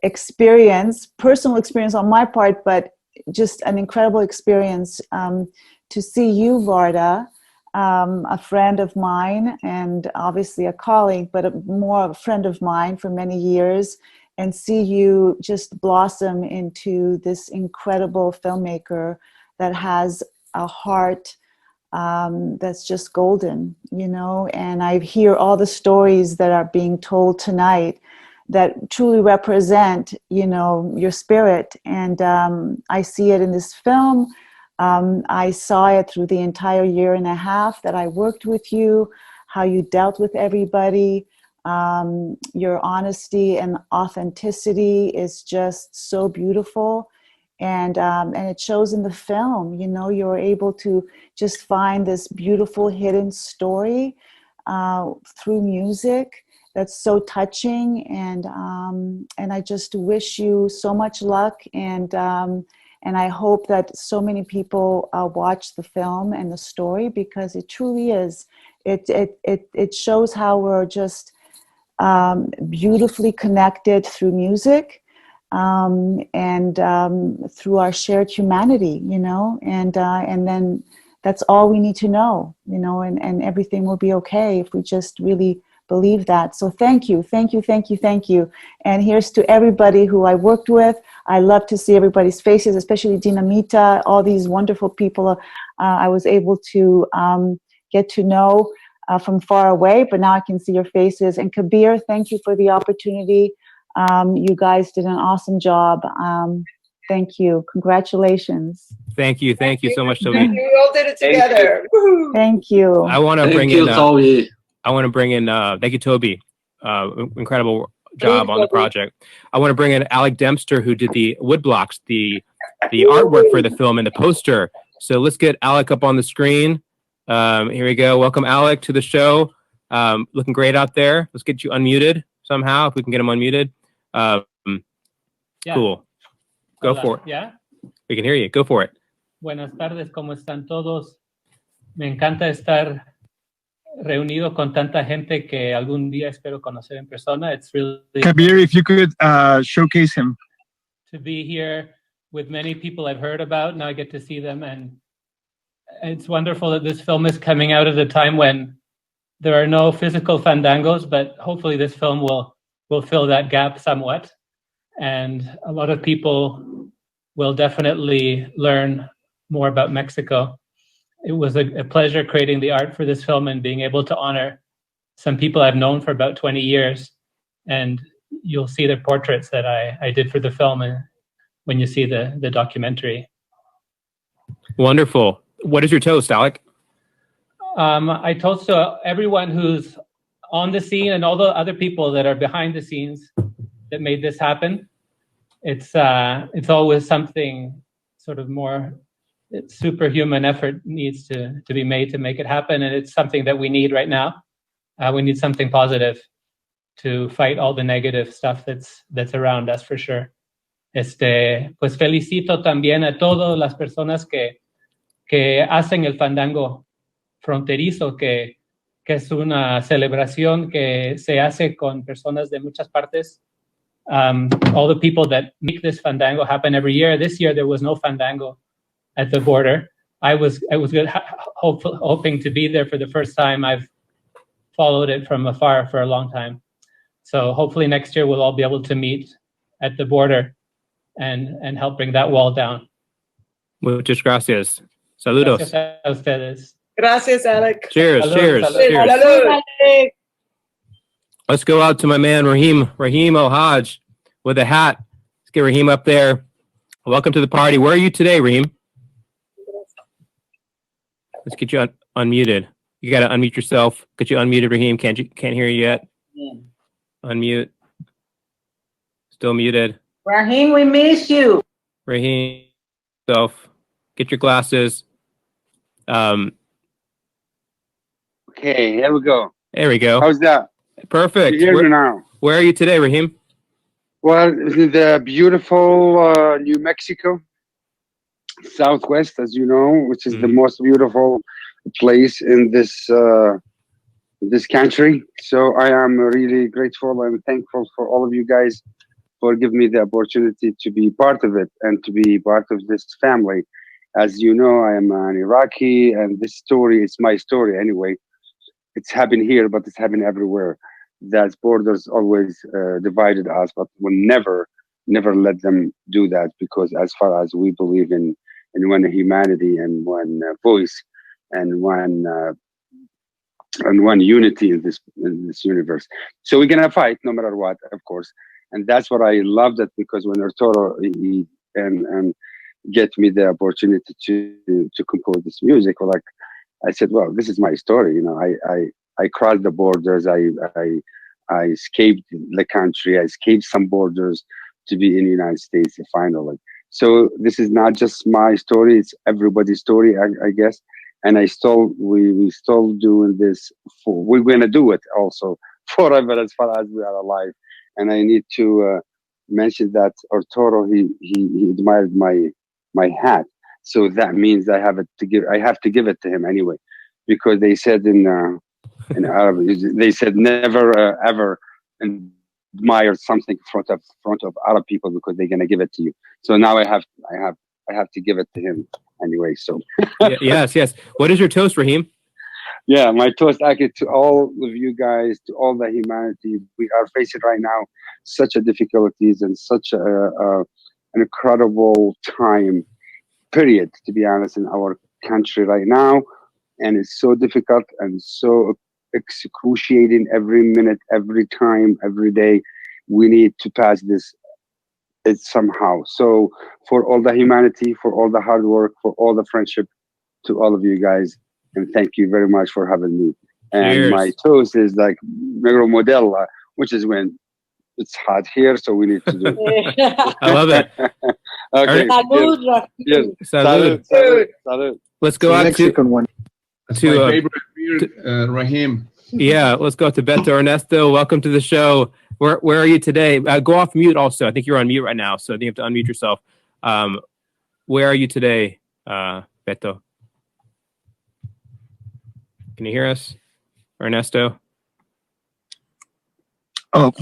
[SPEAKER 7] experience, personal experience on my part, but just an incredible experience to see you, Varda, a friend of mine and obviously a colleague, but more a friend of mine for many years, and see you just blossom into this incredible filmmaker that has a heart that's just golden, you know. And I hear all the stories that are being told tonight that truly represent, you know, your spirit. And I see it in this film. I saw it through the entire year and a half that I worked with you, how you dealt with everybody. Your honesty and authenticity is just so beautiful. And it shows in the film. You know, you're able to just find this beautiful hidden story through music that's so touching. And I just wish you so much luck. And I hope that so many people watch the film and the story, because it truly is. It shows how we're just beautifully connected through music. And through our shared humanity, you know, and then that's all we need to know, you know, and everything will be okay if we just really believe that. So thank you. And here's to everybody who I worked with. I love to see everybody's faces, especially Dinamita, all these wonderful people I was able to get to know from far away, but now I can see your faces. And Kabir, thank you for the opportunity. You guys did an awesome job. Thank you. Congratulations.
[SPEAKER 1] Thank you so much, Toby.
[SPEAKER 3] We all did it together.
[SPEAKER 7] Thank you.
[SPEAKER 1] I want to bring in. I want to bring in. Thank you, Toby. Incredible job on the project. I want to bring in Alec Dempster, who did the woodblocks, the artwork for the film and the poster. So let's get Alec up on the screen. Here we go. Welcome, Alec, to the show. Looking great out there. Let's get you unmuted somehow, if we can get him unmuted.
[SPEAKER 16] Yeah.
[SPEAKER 1] Cool. Go
[SPEAKER 16] Hola.
[SPEAKER 1] for it.
[SPEAKER 16] Yeah.
[SPEAKER 1] We can hear you. Go for it.
[SPEAKER 16] Buenas tardes, ¿cómo están todos? Me encanta estar reunido con tanta gente que algún día espero conocer en persona. It's really
[SPEAKER 18] Kabir, if you could showcase him.
[SPEAKER 16] to be here with many people I've heard about. Now I get to see them, and it's wonderful that this film is coming out at a time when there are no physical fandangos, but hopefully this film will fill that gap somewhat. And a lot of people will definitely learn more about Mexico. It was a pleasure creating the art for this film and being able to honor some people I've known for about 20 years. And you'll see the portraits that I did for the film and when you see the documentary.
[SPEAKER 1] Wonderful. What is your toast, Alec?
[SPEAKER 16] I toast to everyone who's on the scene and all the other people that are behind the scenes that made this happen. It's always something sort of more superhuman effort needs to be made to make it happen, and it's something that we need right now. We need something positive to fight all the negative stuff that's around us, for sure. Pues felicito también a todas las personas que hacen el fandango fronterizo, que es una celebración que se hace con personas de muchas partes. All the people that make this fandango happen every year. This year there was no fandango at the border. I was hoping to be there for the first time. I've followed it from afar for a long time. So hopefully next year we'll all be able to meet at the border and help bring that wall down.
[SPEAKER 1] Muchas gracias. Saludos.
[SPEAKER 16] Gracias a ustedes.
[SPEAKER 3] Gracias, Alec.
[SPEAKER 1] Cheers,
[SPEAKER 16] Salud,
[SPEAKER 1] cheers,
[SPEAKER 16] salud.
[SPEAKER 1] cheers.
[SPEAKER 3] Salud.
[SPEAKER 1] Let's go out to my man, Raheem El-Haj, with a hat. Let's get Raheem up there. Welcome to the party. Where are you today, Raheem? Let's get you unmuted. You got to unmute yourself. Get you unmuted, Raheem. Can't hear you yet.
[SPEAKER 12] Yeah.
[SPEAKER 1] Unmute. Still muted.
[SPEAKER 12] Raheem, we miss you.
[SPEAKER 1] Raheem, self. Get your glasses.
[SPEAKER 19] Okay, here we go.
[SPEAKER 1] There we go.
[SPEAKER 19] How's that?
[SPEAKER 1] Perfect.
[SPEAKER 19] You hear me now?
[SPEAKER 1] Where are you today, Raheem?
[SPEAKER 19] Well, the beautiful New Mexico, Southwest, as you know, which is the most beautiful place in this country. So I am really grateful and thankful for all of you guys for giving me the opportunity to be part of it and to be part of this family. As you know, I am an Iraqi, and this story is my story anyway. It's happened here, but it's happened everywhere. That borders always divided us, but we'll never let them do that, because as far as we believe in one humanity and one voice, and one unity in this universe. So we're gonna fight no matter what, of course. And that's what I loved it, because when Arturo he and get me the opportunity to compose this music, like I said, well, this is my story. You know, I crossed the borders. I escaped the country. I escaped some borders to be in the United States finally. So this is not just my story; it's everybody's story, I guess. And we still doing this. We're gonna do it also forever as far as we are alive. And I need to mention that Arturo he admired my hat, so that means I have to give it to him anyway, because they said in Arabic, they said never ever admire something in front of Arab people, because they're gonna give it to you. So now I have to give it to him anyway. So
[SPEAKER 1] yes. What is your toast, Raheem?
[SPEAKER 19] yeah, my toast, Aki, to all of you guys, to all the humanity. We are facing right now such a difficulties and such an incredible time period, to be honest, in our country right now. And it's so difficult and so excruciating every minute, every time, every day. We need to pass this somehow. So for all the humanity, for all the hard work, for all the friendship, to all of you guys, and thank you very much for having me. And
[SPEAKER 1] Cheers.
[SPEAKER 19] my toast is like Negro Modella, which is when it's hot here, so we need to do it.
[SPEAKER 1] I love it.
[SPEAKER 19] Okay.
[SPEAKER 5] Salud,
[SPEAKER 19] Yes.
[SPEAKER 1] Salud.
[SPEAKER 19] Salud.
[SPEAKER 1] Let's go out
[SPEAKER 17] Mexican one.
[SPEAKER 2] That's
[SPEAKER 1] to
[SPEAKER 2] my favorite beer, Raheem.
[SPEAKER 1] yeah. Let's go to Beto Ernesto. Welcome to the show. Where are you today? Go off mute. Also, I think you're on mute right now, so you have to unmute yourself. Where are you today, Beto? Can you hear us, Ernesto?
[SPEAKER 18] Oh,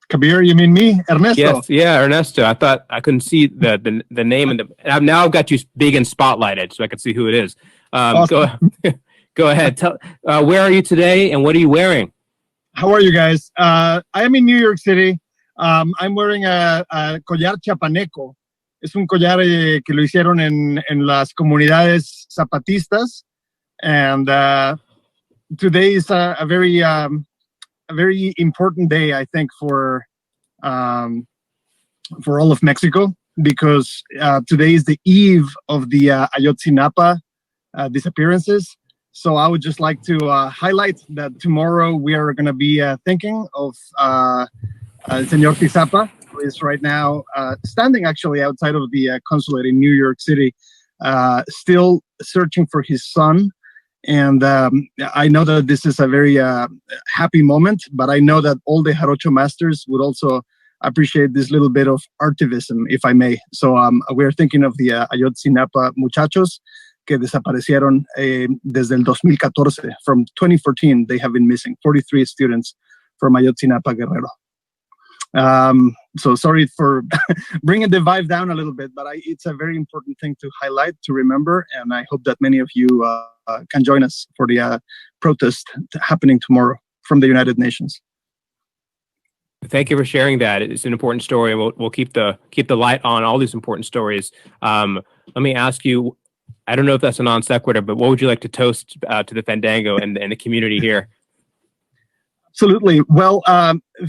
[SPEAKER 18] Kabir, you mean me, Ernesto?
[SPEAKER 1] Yes, yeah, Ernesto. I thought I couldn't see the name, and now I've got you big and spotlighted, so I can see who it is.
[SPEAKER 18] Awesome.
[SPEAKER 1] Go ahead. Tell where are you today, and what are you wearing?
[SPEAKER 18] How are you guys? I am in New York City. I'm wearing a collar chapaneco. Es un collar que lo hicieron en las comunidades zapatistas, and today is a very important day, I think, for all of Mexico, because today is the eve of the Ayotzinapa disappearances. So I would just like to highlight that tomorrow we are going to be thinking of Senor Tizapa, who is right now standing actually outside of the consulate in New York City, still searching for his son. And I know that this is a very happy moment, but I know that all the Jarocho masters would also appreciate this little bit of artivism, if I may. So we're thinking of the Ayotzinapa muchachos que desaparecieron desde el 2014. From 2014, they have been missing, 43 students from Ayotzinapa, Guerrero. So sorry for bringing the vibe down a little bit, but it's a very important thing to highlight, to remember, and I hope that many of you can join us for the protest happening tomorrow from the United Nations.
[SPEAKER 1] Thank you for sharing that. It's an important story, and we'll keep the light on all these important stories. Let me ask you, I don't know if that's a non sequitur, but what would you like to toast to the Fandango and the community here?
[SPEAKER 18] Absolutely. Well,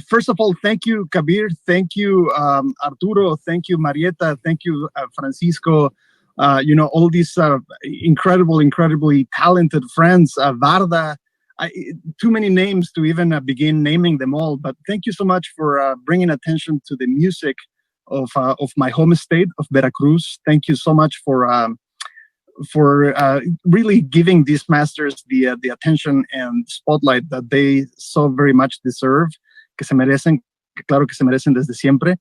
[SPEAKER 18] first of all, thank you, Kabir. Thank you, Arturo. Thank you, Marieta. Thank you, Francisco. All these incredibly talented friends, Varda. Too many names to even begin naming them all. But thank you so much for bringing attention to the music of my home state of Veracruz. Thank you so much for really giving these masters the attention and spotlight that they so very much deserve, que se merecen, claro que se merecen desde siempre.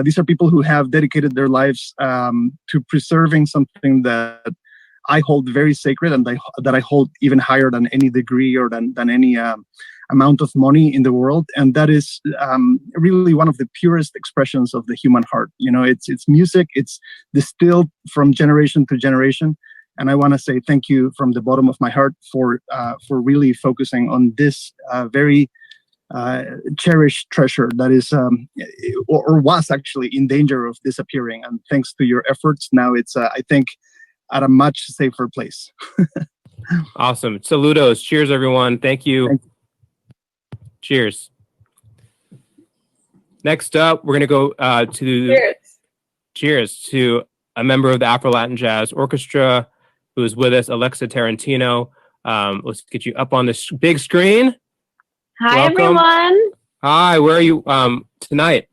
[SPEAKER 18] These are people who have dedicated their lives to preserving something that I hold very sacred, and that I hold even higher than any degree or than any amount of money in the world. And that is really one of the purest expressions of the human heart. It's music. It's distilled from generation to generation. And I want to say thank you from the bottom of my heart for really focusing on this very cherished treasure that is or was actually in danger of disappearing. And thanks to your efforts, now it's I think at a much safer place.
[SPEAKER 1] Awesome. Saludos. Cheers, everyone. Thank you. Cheers. Next up, we're going to go cheers to a member of the Afro-Latin Jazz Orchestra who is with us, Alexa Tarantino. Let's get you up on this big screen.
[SPEAKER 20] Hi,
[SPEAKER 1] Welcome.
[SPEAKER 20] everyone.
[SPEAKER 1] Hi, where are you tonight?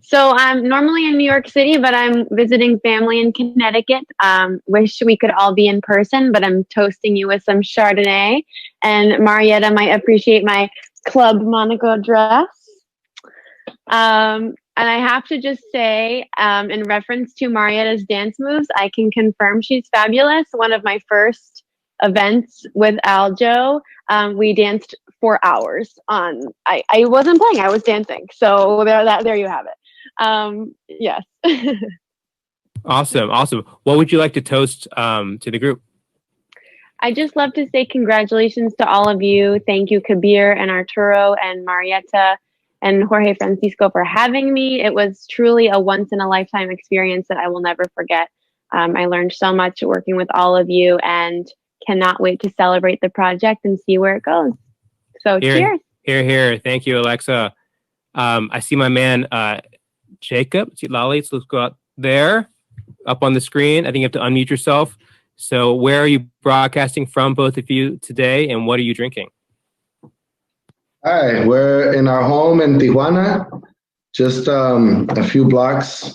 [SPEAKER 20] So I'm normally in New York City, but I'm visiting family in Connecticut. Wish we could all be in person, but I'm toasting you with some Chardonnay. And Marietta might appreciate my Club Monaco dress. And I have to just say, in reference to Marietta's dance moves, I can confirm she's fabulous. One of my first events with Aljo, we danced for hours on. I wasn't playing, I was dancing. So there you have it. Yes.
[SPEAKER 1] Awesome. What would you like to toast to the group?
[SPEAKER 20] I just love to say congratulations to all of you. Thank you, Kabir and Arturo and Marietta and Jorge Francisco for having me. It was truly a once-in-a-lifetime experience that I will never forget. I learned so much working with all of you and cannot wait to celebrate the project and see where it goes. So cheers.
[SPEAKER 1] Here. Thank you, Alexa. I see my man, Jacob. See Lali, so let's go out there, up on the screen. I think you have to unmute yourself. So where are you broadcasting from, both of you, today, and what are you drinking?
[SPEAKER 21] Hi, we're in our home in Tijuana, just a few blocks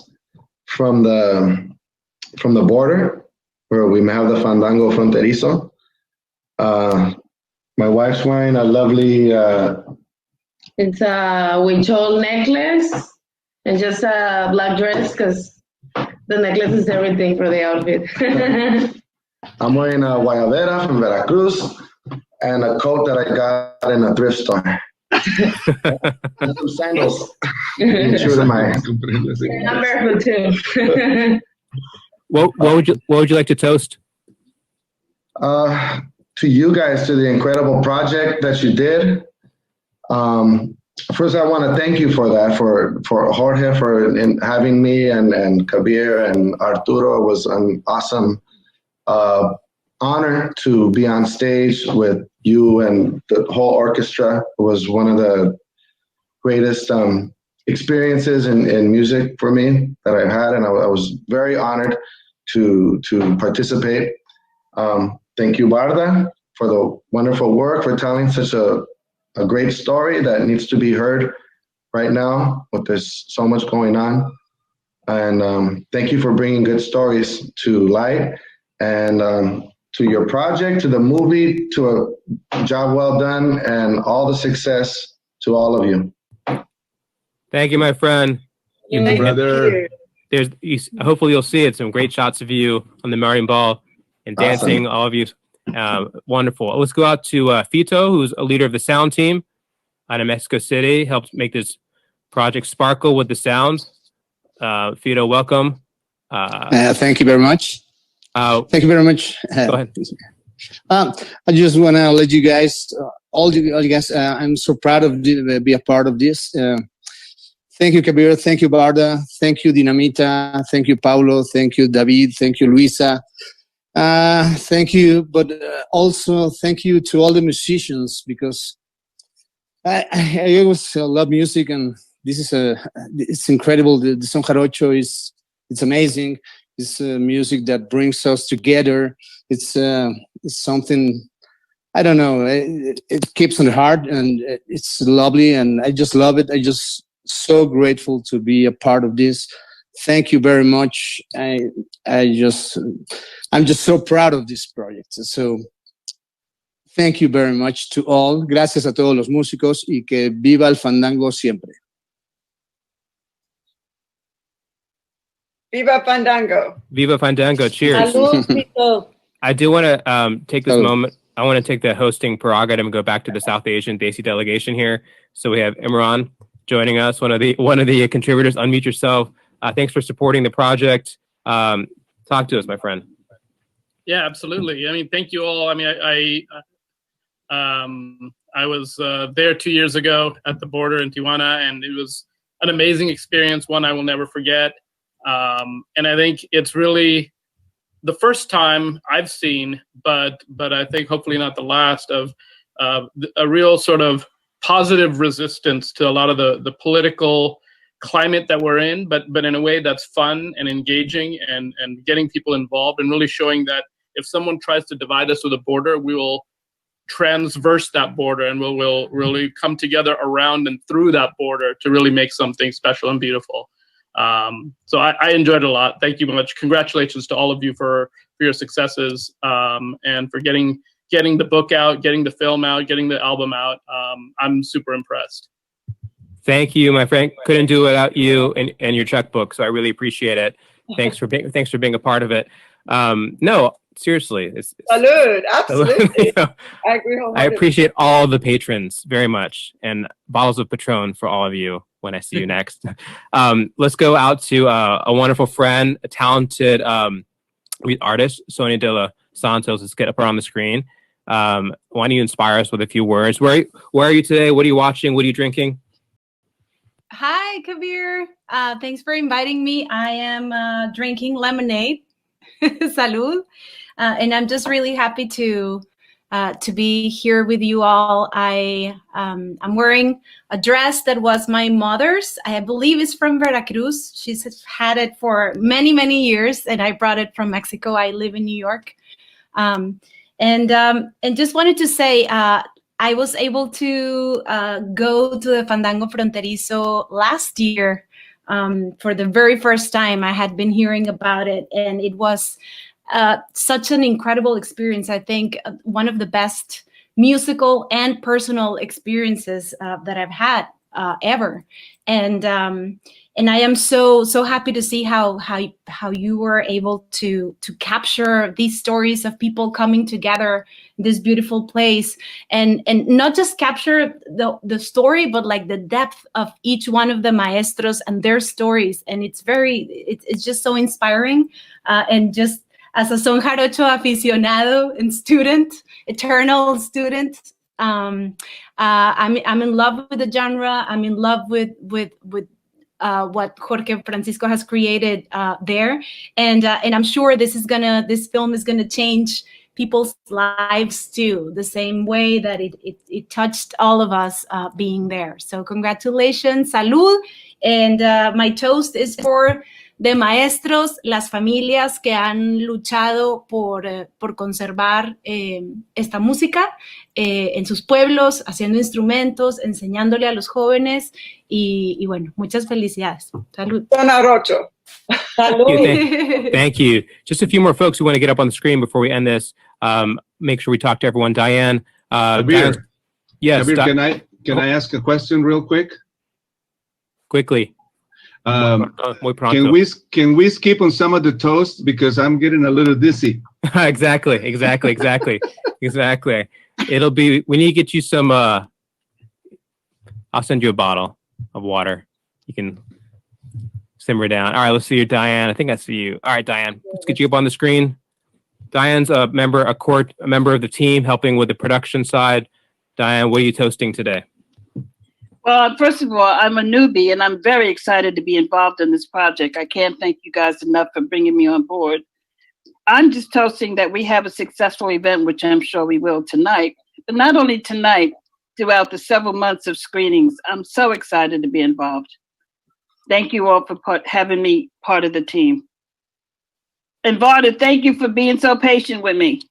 [SPEAKER 21] from the border, where we have the Fandango Fronterizo. My wife's wearing a lovely...
[SPEAKER 22] It's a huichol necklace and just a black dress because the necklace is everything for the outfit.
[SPEAKER 21] I'm wearing a guayabera from Veracruz and a coat that I got in a thrift store. And some sandals. True to my...
[SPEAKER 22] I'm barefoot too.
[SPEAKER 1] What would you like to toast?
[SPEAKER 21] To you guys, to the incredible project that you did. First, I want to thank you for that, for Jorge, for having me, and Kabir and Arturo. It was an awesome honor to be on stage with you and the whole orchestra. It was one of the greatest experiences in music for me that I've had, and I was very honored to participate. Thank you, Barda, for the wonderful work, for telling such a great story that needs to be heard right now, but there's so much going on. And thank you for bringing good stories to light, and to your project, to the movie, to a job well done, and all the success to all of you.
[SPEAKER 1] Thank you, my friend.
[SPEAKER 21] Thank you, brother.
[SPEAKER 1] Hopefully you'll see it. Some great shots of you on the Marion Ball and dancing,
[SPEAKER 21] Awesome.
[SPEAKER 1] all of you. Wonderful. Let's go out to Fito, who's a leader of the sound team out of Mexico City, helped make this project sparkle with the sound. Fito, welcome.
[SPEAKER 23] Thank you very much. Thank you very much.
[SPEAKER 1] Go ahead.
[SPEAKER 23] I just want to let you guys, all you guys, I'm so proud of be a part of this. Thank you, Kabir. Thank you, Barda. Thank you, Dinamita. Thank you, Paulo. Thank you, David. Thank you, Luisa. Thank you, but also thank you to all the musicians, because I always love music, and this is it's incredible. The Son Jarocho it's amazing. It's music that brings us together. It's something, I don't know, it keeps on the heart, and it's lovely, and I just love it. I just so grateful to be a part of this. Thank you very much. I'm just so proud of this project. So thank you very much to all. Gracias a todos los músicos, y que viva el fandango siempre.
[SPEAKER 3] Viva Fandango.
[SPEAKER 1] Viva Fandango. Cheers. I do want to take this moment. I want to take the hosting prerogative and go back to the South Asian Desi delegation here. So we have Imran joining us, one of the contributors. Unmute yourself. Thanks for supporting the project. Talk to us, my friend.
[SPEAKER 24] Yeah, absolutely. I mean, thank you all. I mean, I was there 2 years ago at the border in Tijuana, and it was an amazing experience, one I will never forget. And I think it's really the first time I've seen, but I think hopefully not the last, of a real sort of positive resistance to a lot of the political climate that we're in, but in a way that's fun and engaging and getting people involved and really showing that if someone tries to divide us with a border, we will transverse that border and we'll really come together around and through that border to really make something special and beautiful. So I enjoyed it a lot. Thank you much. Congratulations to all of you for your successes and for getting the book out, getting the film out, getting the album out. I'm super impressed.
[SPEAKER 1] Thank you, my friend. Couldn't do it without you and your checkbook, so I really appreciate it. Thanks for being a part of it. No, seriously.
[SPEAKER 3] Salud, absolutely.
[SPEAKER 1] You know,
[SPEAKER 3] I agree
[SPEAKER 1] I
[SPEAKER 3] wholeheartedly.
[SPEAKER 1] appreciate all the patrons very much, and bottles of Patron for all of you when I see you next. Let's go out to a wonderful friend, a talented artist, Sonia de los Santos. Let's get up on the screen. Why don't you inspire us with a few words? Where are you today? What are you watching? What are you drinking?
[SPEAKER 4] Hi, Kabir. Thanks for inviting me. I am drinking lemonade. Salud. And I'm just really happy to be here with you all. I'm wearing a dress that was my mother's. I believe it's from Veracruz. She's had it for many, many years, and I brought it from Mexico. I live in New York. And just wanted to say, I was able to go to the Fandango Fronterizo last year for the very first time. I had been hearing about it, and it was such an incredible experience. I think one of the best musical and personal experiences that I've had ever. And I am so happy to see how you were able to capture these stories of people coming together in this beautiful place, and not just capture the story, but like the depth of each one of the maestros and their stories. And it's just so inspiring. And just as a son jarocho aficionado and student, eternal student, I'm in love with the genre. I'm in love with what Jorge Francisco has created there, and I'm sure this film is gonna change people's lives too, the same way that it touched all of us being there. So congratulations, salud, and my toast is for the maestros, las familias que han luchado por conservar esta música en sus pueblos, haciendo instrumentos, enseñándole a los jóvenes, y bueno, muchas felicidades. Salud.
[SPEAKER 1] Salud. Thank you. Just a few more folks who want to get up on the screen before we end this. Make sure we talk to everyone. Diane.
[SPEAKER 2] Kabir,
[SPEAKER 1] yes.
[SPEAKER 2] Kabir, can I ask a question real quick?
[SPEAKER 1] Quickly.
[SPEAKER 2] Can we skip on some of the toast because I'm getting a little dizzy?
[SPEAKER 1] Exactly. It'll be. We need to get you some. I'll send you a bottle of water. You can simmer down. All right. Let's see you, Diane. I think I see you. All right, Diane. Let's get you up on the screen. Diane's a member of the team helping with the production side. Diane, what are you toasting today?
[SPEAKER 8] Well, first of all, I'm a newbie, and I'm very excited to be involved in this project. I can't thank you guys enough for bringing me on board. I'm just toasting that we have a successful event, which I'm sure we will tonight, but not only tonight, throughout the several months of screenings. I'm so excited to be involved. Thank you all for having me part of the team. And Varda, thank you for being so patient with me.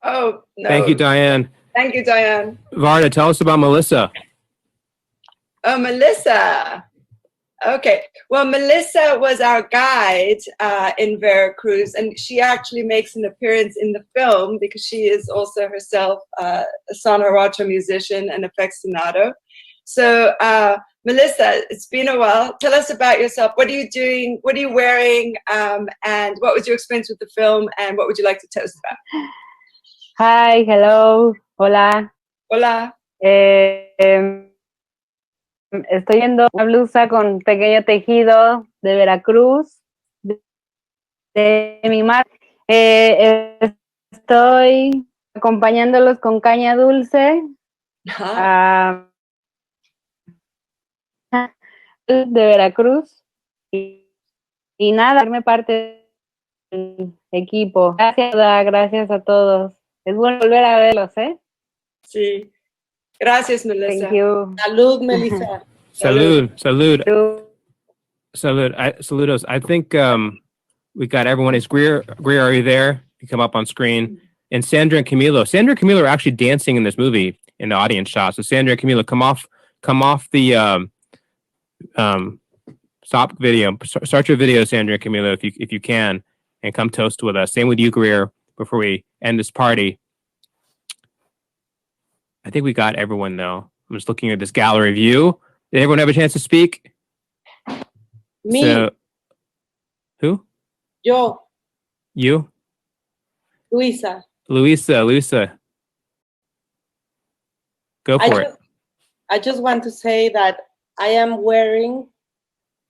[SPEAKER 3] Oh, no.
[SPEAKER 1] Thank you, Diane.
[SPEAKER 3] Thank you, Diane.
[SPEAKER 1] Varda, tell us about Melissa.
[SPEAKER 3] Oh, Melissa. Okay. Well, Melissa was our guide in Veracruz, and she actually makes an appearance in the film because she is also herself a son jarocho musician and aficionado. So, Melissa, it's been a while. Tell us about yourself. What are you doing? What are you wearing? And what was your experience with the film? And what would you like to toast about?
[SPEAKER 20] Hi, hello, hola.
[SPEAKER 3] Hola.
[SPEAKER 20] Estoy viendo una blusa con pequeño tejido de Veracruz, de mi madre. Estoy acompañándolos con caña dulce. De Veracruz. Y nada, darme parte equipo. Gracias, gracias a todos. Es bueno volver a verlos, ¿eh?
[SPEAKER 3] Sí. Gracias, Melissa.
[SPEAKER 20] Thank you.
[SPEAKER 5] Salud, Melissa.
[SPEAKER 1] Salud, salud, salud. Saludos. I think we got everyone. Is Greer, are you there? You come up on screen. And Sandra and Camilo. Sandra and Camilo are actually dancing in this movie in the audience shot. So Sandra and Camilo, come off the stop video. Start your video, Sandra and Camilo, if you can, and come toast with us. Same with you, Greer, before we end this party. I think we got everyone, though. I'm just looking at this gallery view. Did everyone have a chance to speak?
[SPEAKER 5] Me.
[SPEAKER 1] So, who?
[SPEAKER 5] Yo.
[SPEAKER 1] You?
[SPEAKER 5] Luisa.
[SPEAKER 1] Luisa. Go for it.
[SPEAKER 5] I just want to say that I am wearing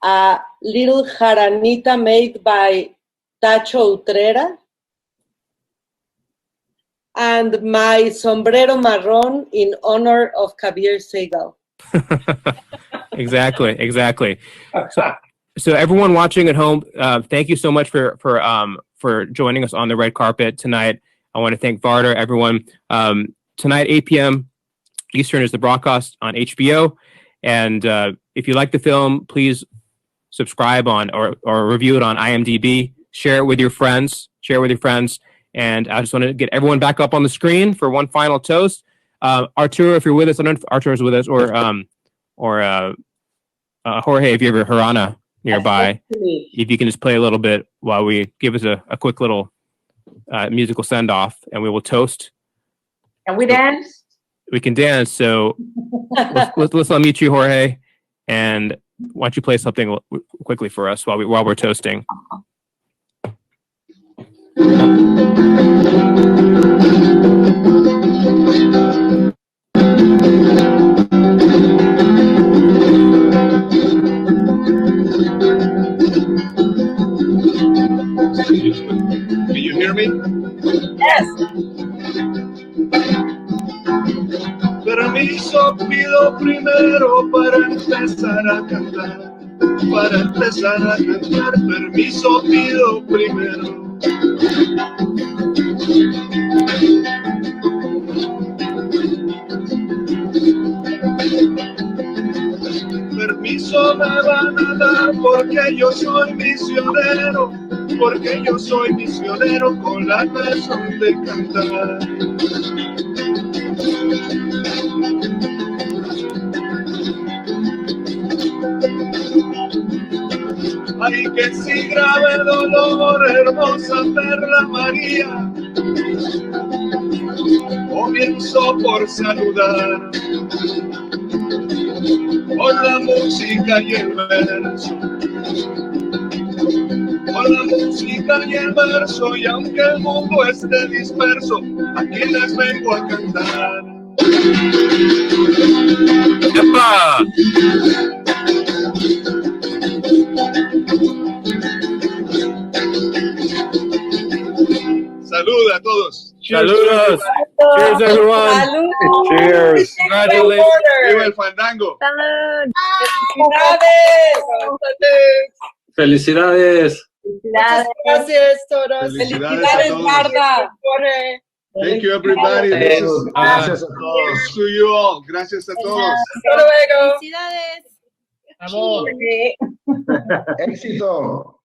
[SPEAKER 5] a little jaranita made by Tacho Utrera and my sombrero marron in honor of Kabir Segal.
[SPEAKER 1] Exactly. So everyone watching at home, thank you so much for joining us on the red carpet tonight. I want to thank Varda, everyone. Tonight, 8 p.m. Eastern is the broadcast on HBO. And if you like the film, please subscribe on or review it on IMDb. Share it with your friends. And I just want to get everyone back up on the screen for one final toast. Arturo, if you're with us, I don't know if Arturo's with us, or Jorge, if you have a Harana nearby, if you can just play a little bit while we give us a quick little musical send-off, and we will toast.
[SPEAKER 12] Can we dance?
[SPEAKER 1] We can dance. So let's unmute you, Jorge, and why don't you play something quickly for us while we're toasting.
[SPEAKER 2] Can you hear me?
[SPEAKER 3] Yes.
[SPEAKER 2] Permiso pido primero para empezar a cantar. Permiso pido primero. Permiso me van a dar porque yo soy misionero con la razón de cantar. Ay, que si grave dolor, hermosa perla María, comienzo por saludar con la música y el verso. Con la música y el verso, y aunque el mundo esté disperso, aquí les vengo a cantar.
[SPEAKER 1] ¡Epa!
[SPEAKER 2] Salud a todos.
[SPEAKER 1] Saludos. Cheers, everyone.
[SPEAKER 3] Salud.
[SPEAKER 1] Cheers. Congratulations.
[SPEAKER 2] Viva el Fandango.
[SPEAKER 3] Felicidades.
[SPEAKER 9] Felicidades.
[SPEAKER 3] Muchas gracias, todos.
[SPEAKER 2] Felicidades a todos.
[SPEAKER 3] Marta. Jorge.
[SPEAKER 2] Thank you, everybody. This is,
[SPEAKER 21] Gracias a todos.
[SPEAKER 2] to you all. Gracias a todos.
[SPEAKER 3] Hasta luego.
[SPEAKER 4] Felicidades.
[SPEAKER 16] Vamos.
[SPEAKER 21] Éxito.